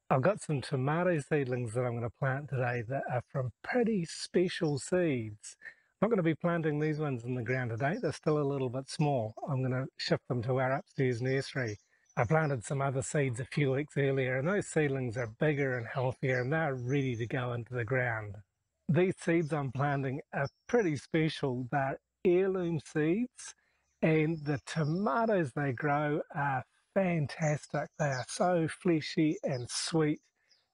I've got some tomato seedlings that I'm going to plant today that are from pretty special seeds. I'm not going to be planting these ones in the ground today. They're still a little bit small. I'm going to shift them to our upstairs nursery. I planted some other seeds a few weeks earlier, and those seedlings are bigger and healthier, and they're ready to go into the ground. These seeds I'm planting are pretty special. They're heirloom seeds, and the tomatoes they grow are fantastic. They are so fleshy and sweet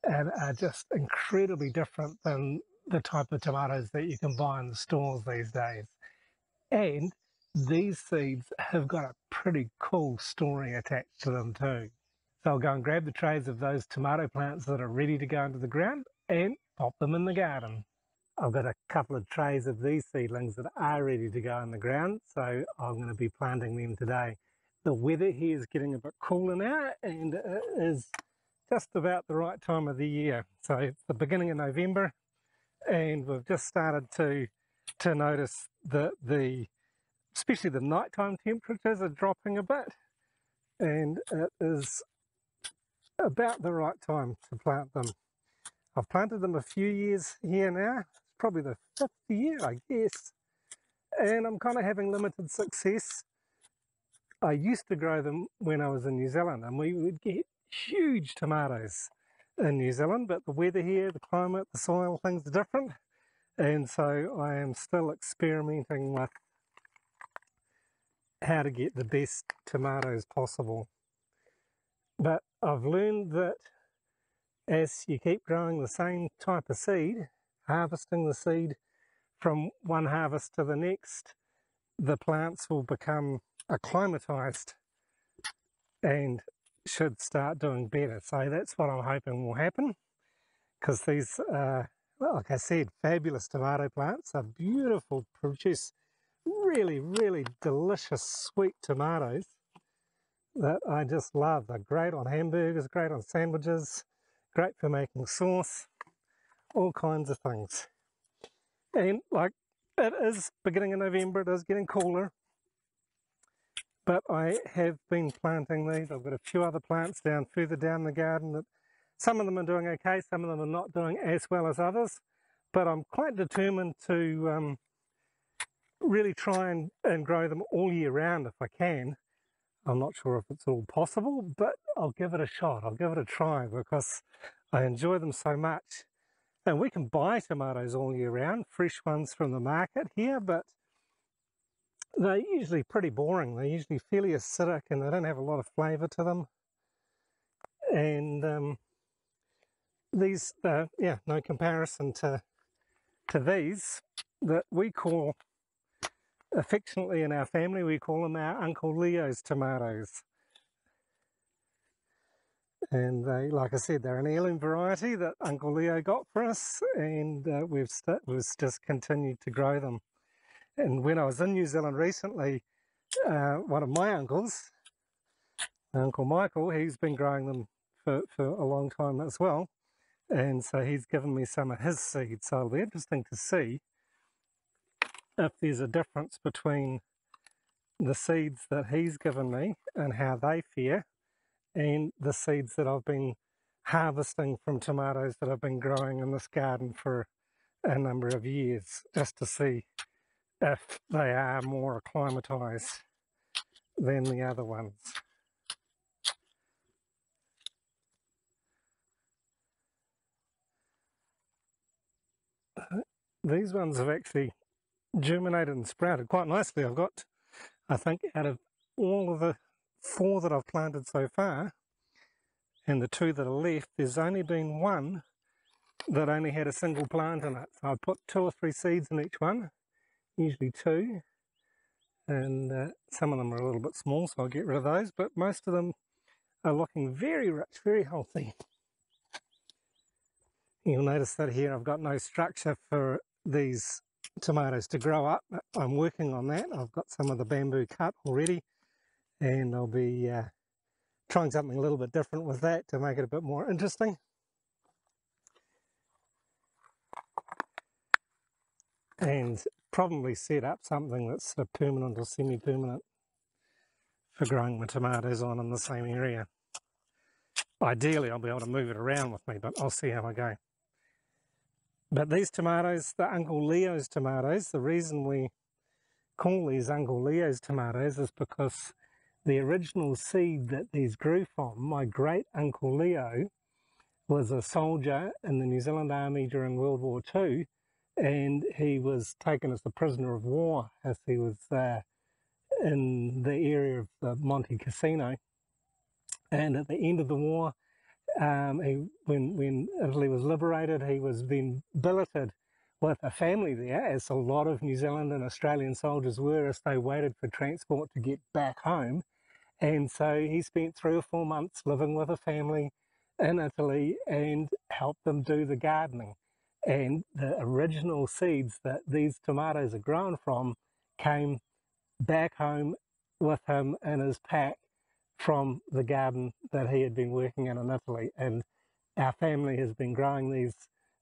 and are just incredibly different than the type of tomatoes that you can buy in the stores these days. And these seeds have got a pretty cool story attached to them too. So I'll go and grab the trays of those tomato plants that are ready to go into the ground and pop them in the garden. I've got a couple of trays of these seedlings that are ready to go in the ground, so I'm going to be planting them today. The weather here is getting a bit cooler now, and it is just about the right time of the year. So it's the beginning of November, and we've just started to notice the especially the nighttime temperatures are dropping a bit, and it is about the right time to plant them. I've planted them a few years here now. It's probably the 5th year, I guess, and I'm kind of having limited success. I used to grow them when I was in New Zealand, and we would get huge tomatoes in New Zealand, but the weather here, the climate, the soil, things are different, and so I am still experimenting with how to get the best tomatoes possible. But I've learned that as you keep growing the same type of seed, harvesting the seed from one harvest to the next, the plants will become acclimatized and should start doing better. So that's what I'm hoping will happen, because these are, well, like I said, fabulous tomato plants. Are beautiful, produce really delicious sweet tomatoes that I just love. They're great on hamburgers, great on sandwiches, great for making sauce, all kinds of things. And like, it is beginning of November, it is getting cooler, but I have been planting these. I've got a few other plants further down the garden that some of them are doing okay, some of them are not doing as well as others, but I'm quite determined to really try and grow them all year round if I can. I'm not sure if it's all possible, but I'll give it a shot. I'll give it a try because I enjoy them so much. And we can buy tomatoes all year round, fresh ones from the market here, but they're usually pretty boring. They're usually fairly acidic and they don't have a lot of flavour to them. And these, yeah, no comparison to these that we call, affectionately in our family, we call them our Uncle Leo's tomatoes. And they, like I said, they're an heirloom variety that Uncle Leo got for us, and we've just continued to grow them. And when I was in New Zealand recently, one of my uncles, Uncle Michael, he's been growing them for a long time as well, and so he's given me some of his seeds. So it'll be interesting to see if there's a difference between the seeds that he's given me and how they fare, and the seeds that I've been harvesting from tomatoes that I've been growing in this garden for a number of years, just to see if they are more acclimatized than the other ones. These ones have actually germinated and sprouted quite nicely. I've got, I think, out of all of the 4 that I've planted so far, and the 2 that are left, there's only been 1 that only had a single plant in it. So I put 2 or 3 seeds in each one, usually 2, and some of them are a little bit small, so I'll get rid of those, but most of them are looking very rich, very healthy. You'll notice that here I've got no structure for these tomatoes to grow up. I'm working on that. I've got some of the bamboo cut already, and I'll be trying something a little bit different with that to make it a bit more interesting. And probably set up something that's a permanent or semi-permanent for growing my tomatoes on in the same area. ideally I'll be able to move it around with me, but I'll see how I go. But these tomatoes, the Uncle Leo's tomatoes, the reason we call these Uncle Leo's tomatoes is because the original seed that these grew from, my great Uncle Leo, was a soldier in the New Zealand Army during World War II, and he was taken as a prisoner of war as he was in the area of the Monte Cassino. And at the end of the war, when Italy was liberated, he was then billeted with a family there, as a lot of New Zealand and Australian soldiers were, as they waited for transport to get back home. And so he spent 3 or 4 months living with a family in Italy and helped them do the gardening. And the original seeds that these tomatoes are grown from came back home with him in his pack from the garden that he had been working in Italy. And our family has been growing these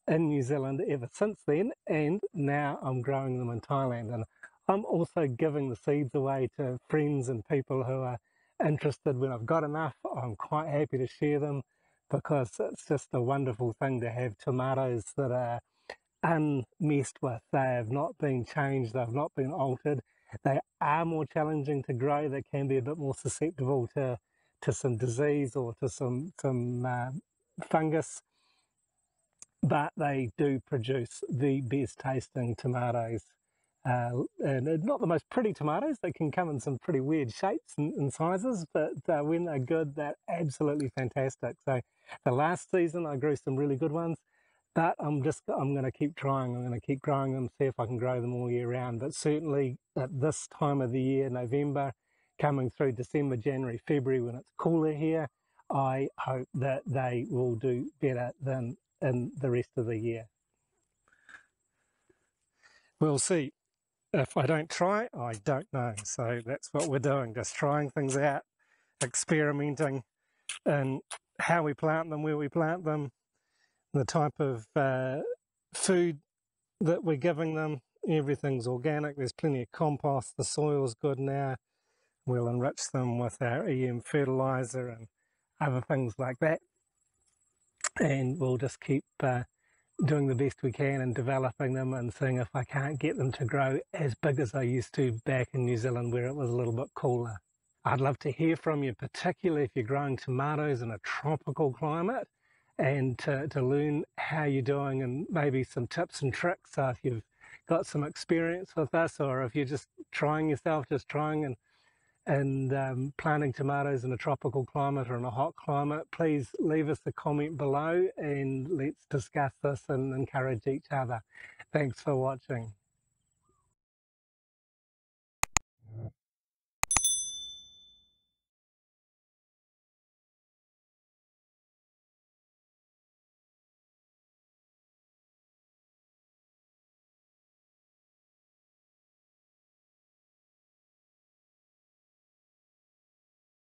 in New Zealand ever since then, and now I'm growing them in Thailand. And I'm also giving the seeds away to friends and people who are interested. When I've got enough, I'm quite happy to share them, because it's just a wonderful thing to have tomatoes that are unmessed with. They have not been changed, they've not been altered. They are more challenging to grow. They can be a bit more susceptible to some disease or to some fungus, but they do produce the best tasting tomatoes. And not the most pretty tomatoes. They can come in some pretty weird shapes and sizes, but when they're good, they're absolutely fantastic. So the last season I grew some really good ones, but I'm going to keep trying. I'm going to keep growing them, see if I can grow them all year round. But certainly at this time of the year, November, coming through December, January, February, when it's cooler here, I hope that they will do better than in the rest of the year. We'll see. If I don't try, I don't know. So that's what we're doing, just trying things out, experimenting in how we plant them, where we plant them, the type of food that we're giving them. Everything's organic. There's plenty of compost. The soil's good now. We'll enrich them with our EM fertilizer and other things like that. And we'll just keep doing the best we can and developing them, and seeing if I can't get them to grow as big as I used to back in New Zealand, where it was a little bit cooler. I'd love to hear from you, particularly if you're growing tomatoes in a tropical climate, and to learn how you're doing, and maybe some tips and tricks. So if you've got some experience with this, or if you're just trying yourself, just trying and planting tomatoes in a tropical climate or in a hot climate, please leave us a comment below and let's discuss this and encourage each other. Thanks for watching.